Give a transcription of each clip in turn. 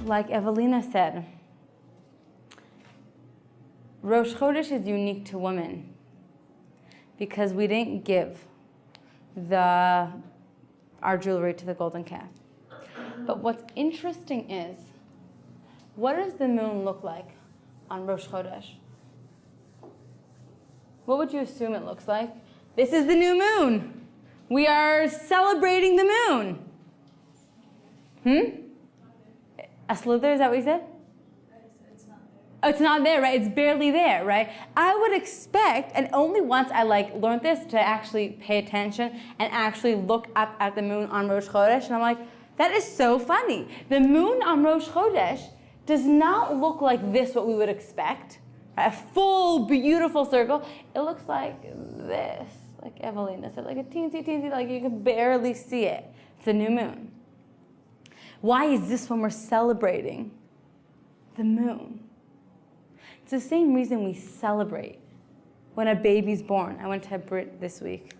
like Evelina said, Rosh Chodesh is unique to women because we didn't give our jewelry to the golden calf. But what's interesting is, what does the moon look like on Rosh Chodesh? What would you assume it looks like? This is the new moon. We are celebrating the moon. A slither, is that what you said? It's not there. Oh, it's not there, right? It's barely there, right? I would expect, and only once I learned this to actually pay attention and actually look up at the moon on Rosh Chodesh, and I'm like, that is so funny. The moon on Rosh Chodesh does not look like this, what we would expect. A full, beautiful circle. It looks like this, like Evelina said, like a teensy, like you can barely see it. It's a new moon. Why is this when we're celebrating the moon? It's the same reason we celebrate when a baby's born. I went to a Brit this week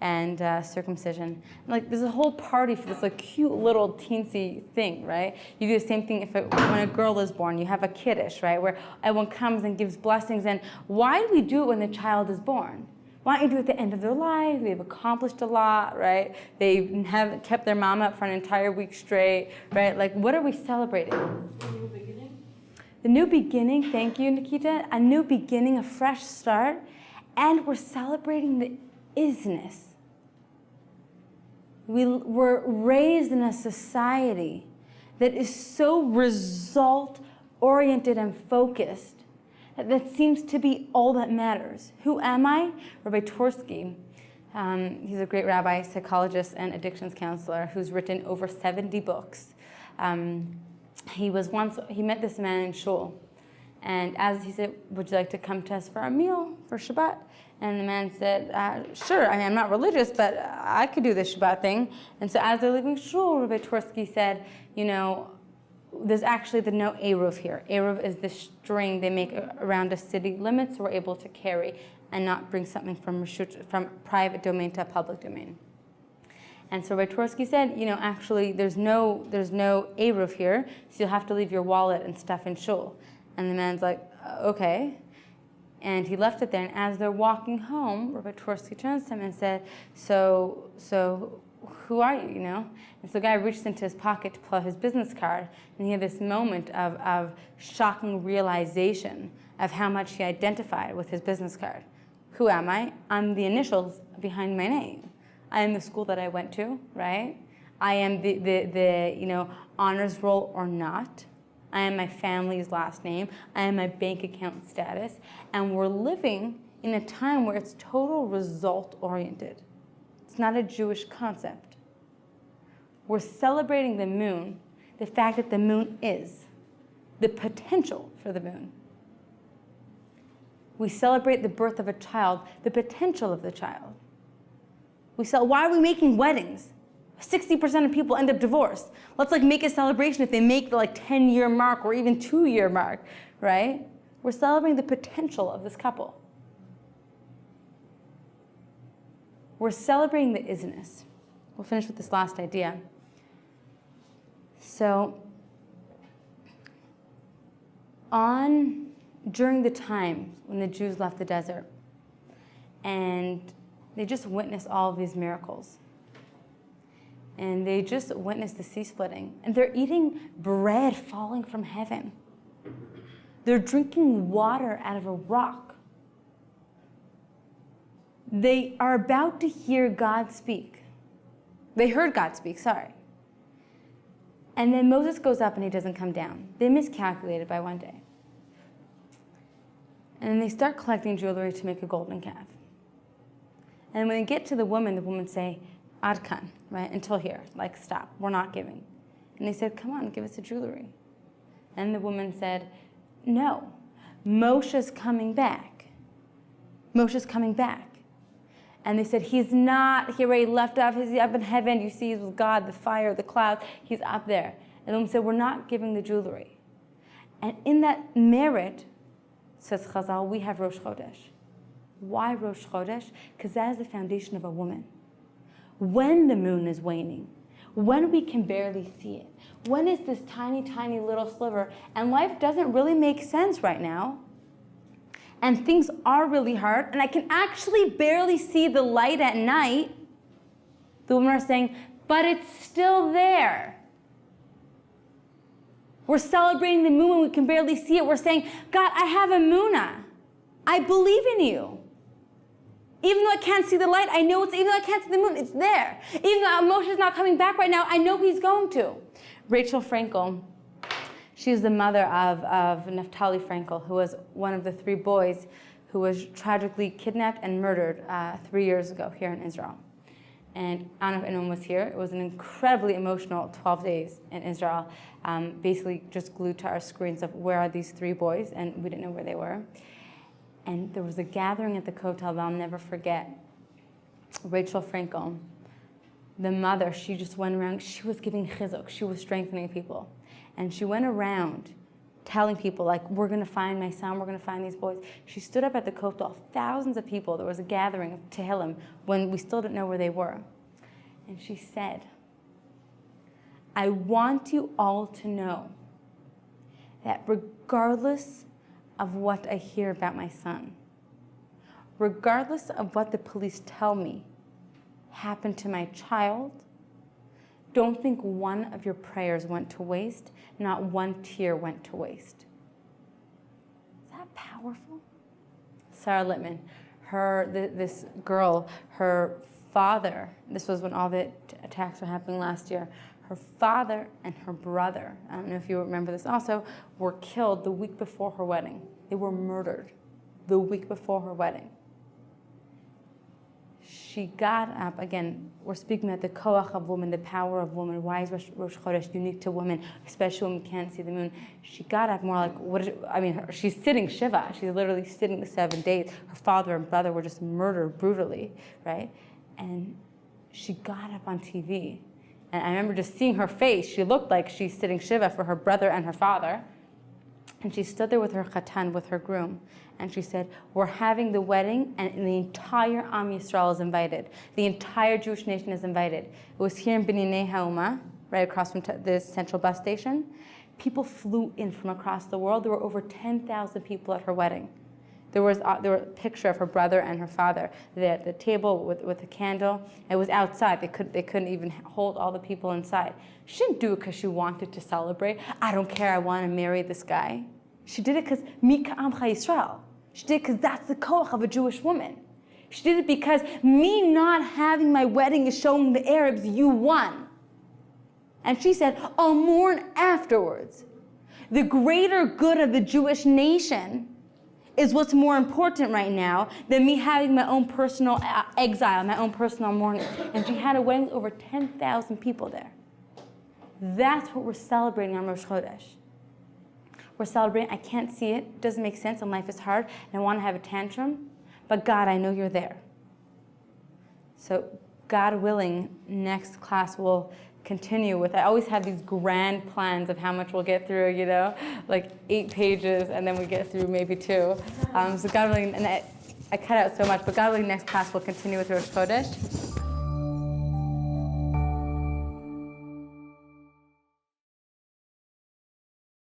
and circumcision. Like, there's a whole party for this like cute little teensy thing, right? You do the same thing when a girl is born. You have a kiddush, right, where everyone comes and gives blessings. And why do we do it when the child is born? Why don't you do it at the end of their life? They've accomplished a lot, right? They have kept their mom up for an entire week straight, right? Like, what are we celebrating? The new beginning? The new beginning, thank you, Nikita. A new beginning, a fresh start. And we're celebrating the isness. We were raised in a society that is so result-oriented and focused that seems to be all that matters. Who am I? Rabbi Twersky, he's a great rabbi, psychologist, and addictions counselor who's written over 70 books. He met this man in shul, and as he said, would you like to come to us for a meal for Shabbat? And the man said, sure, I'm not religious, but I could do this Shabbat thing. And so as they're leaving shul, Rabbi Twersky said, there's actually no Eruv here. Eruv is the string they make around a city limit, so we're able to carry and not bring something from private domain to public domain. And so Rabbi Twersky said, actually there's no Eruv here, so you'll have to leave your wallet and stuff in shul. And the man's like, okay. And he left it there, and as they're walking home, Rabbi Twersky turns to him and said, so who are you, And so the guy reached into his pocket to pull out his business card, and he had this moment of shocking realization of how much he identified with his business card. Who am I? I'm the initials behind my name. I am the school that I went to, right? I am the honors roll or not. I am my family's last name. I am my bank account status. And we're living in a time where it's total result-oriented. It's not a Jewish concept. We're celebrating the moon, the fact that the moon is, the potential for the moon. We celebrate the birth of a child, the potential of the child. Why are we making weddings? 60% of people end up divorced. Let's make a celebration if they make the 10-year mark or even 2-year mark, right? We're celebrating the potential of this couple. We're celebrating the isness. We'll finish with this last idea. So, during the time when the Jews left the desert, and they just witnessed all of these miracles, and they just witnessed the sea splitting, and they're eating bread falling from heaven. They're drinking water out of a rock. They are about to hear God speak. They heard God speak, sorry. And then Moses goes up and he doesn't come down. They miscalculated by one day. And then they start collecting jewelry to make a golden calf. And when they get to the woman say, Ad kan, right, until here, stop, we're not giving. And they said, come on, give us the jewelry. And the woman said, no, Moshe's coming back. Moshe's coming back. And they said, he's not, he already left off, he's up in heaven, you see, he's with God, the fire, the clouds, he's up there. And the woman said, we're not giving the jewelry. And in that merit, says Chazal, we have Rosh Chodesh. Why Rosh Chodesh? Because that is the foundation of a woman. When the moon is waning, when we can barely see it. When is this tiny, tiny little sliver, and life doesn't really make sense right now, and things are really hard, and I can actually barely see the light at night, the women are saying, but it's still there. We're celebrating the moon when we can barely see it. We're saying, God, I have a Munah. I believe in you. Even though I can't see the light, I know it's, even though I can't see the moon, it's there. Even though Moshe's not coming back right now, I know he's going to. Rachel Frankel, she's the mother of Naftali Frankel, who was one of the 3 boys who was tragically kidnapped and murdered 3 years ago here in Israel. And I don't know if anyone was here. It was an incredibly emotional 12 days in Israel, basically just glued to our screens of where are these 3 boys, and we didn't know where they were. And there was a gathering at the Kotel that I'll never forget. Rachel Frankel, the mother, she just went around, she was giving chizuk, she was strengthening people. And she went around telling people, like, we're gonna find my son, we're gonna find these boys. She stood up at the Kotel, thousands of people, there was a gathering of Tehillim when we still didn't know where they were. And she said, I want you all to know that regardless of what I hear about my son, regardless of what the police tell me happened to my child, don't think one of your prayers went to waste, not one tear went to waste. Is that powerful? Sarah Littman, this girl, her father, this was when all the attacks were happening last year, her father and her brother, I don't know if you remember this also, were killed the week before her wedding. They were murdered the week before her wedding. She got up, again, we're speaking about the koach of women, the power of women. Why is Rosh Chodesh unique to women, especially when we can't see the moon? She got up more like, she's sitting Shiva. She's literally sitting the 7 days. Her father and brother were just murdered brutally, right? And she got up on TV. And I remember just seeing her face. She looked like she's sitting Shiva for her brother and her father. And she stood there with her chatan, with her groom. And she said, we're having the wedding, and the entire Am Yisrael is invited. The entire Jewish nation is invited. It was here in B'nai Ha'uma, right across from the central bus station. People flew in from across the world. There were over 10,000 people at her wedding. There was a picture of her brother and her father at the table with a candle. It was outside. They couldn't even hold all the people inside. She didn't do it because she wanted to celebrate. I don't care, I want to marry this guy. She did it because Mika Amcha Yisrael. She did it because that's the koach of a Jewish woman. She did it because me not having my wedding is showing the Arabs you won. And she said, I'll mourn afterwards. The greater good of the Jewish nation is what's more important right now than me having my own personal exile, my own personal mourning. And she had a wedding with over 10,000 people there. That's what we're celebrating on Rosh Chodesh. We're celebrating, I can't see it doesn't make sense, and life is hard, and I want to have a tantrum, but God, I know you're there. So God willing, next class will continue with, I always have these grand plans of how much we'll get through, like 8 pages, and then we get through maybe 2. So God willing, and I cut out so much, but God willing, next class will continue with Rosh Chodesh.